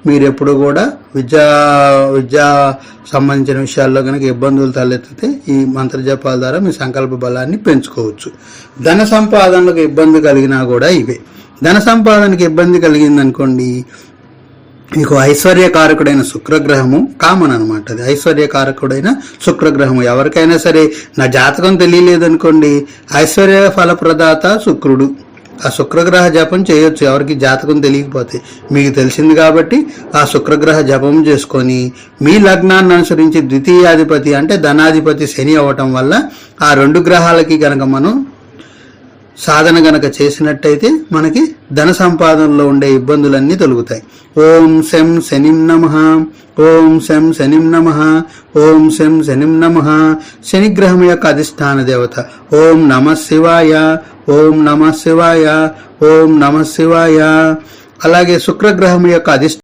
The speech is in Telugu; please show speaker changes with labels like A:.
A: మీరు ఎప్పుడు కూడా విద్యా సంబంధించిన విషయాల్లో కనుక ఇబ్బందులు తలెత్తితే ఈ మంత్ర జపాల ద్వారా మీ సంకల్ప బలాన్ని పెంచుకోవచ్చు. ధన సంపాదనలకు ఇబ్బంది కలిగినా కూడా ఇవే. ధన సంపాదనకి ఇబ్బంది కలిగిందనుకోండి, మీకు ఐశ్వర్యకారకుడైన శుక్రగ్రహము కామన్ అనమాట. అది ఐశ్వర్యకారకుడైన శుక్రగ్రహము. ఎవరికైనా సరే నా జాతకం తెలియలేదనుకోండి, ఐశ్వర్య ఫలప్రదాత శుక్రుడు, ఆ శుక్రగ్రహ జపం చేయొచ్చు. ఎవరికి జాతకం తెలియకపోతే మీకు తెలిసింది కాబట్టి ఆ శుక్రగ్రహ జపం చేసుకొని మీ లగ్నాన్ని అనుసరించి ద్వితీయాధిపతి అంటే ధనాధిపతి శని అవ్వటం వల్ల ఆ 2 గ్రహాలకి గనక మనం సాధన గనక చేసినట్టయితే మనకి ధన సంపాదనలో ఉండే ఇబ్బందులన్నీ తొలగుతాయి. ఓం శం శనిం నమః, ఓం శం శనిం నమః, ఓం శం శనిం నమః. శనిగ్రహం యొక్క అధిష్టాన దేవత. ఓం నమః శివాయ, ఓం నమః శివాయ, ఓం నమః శివాయ. అలాగే శుక్రగ్రహం యొక్క అధిష్టాన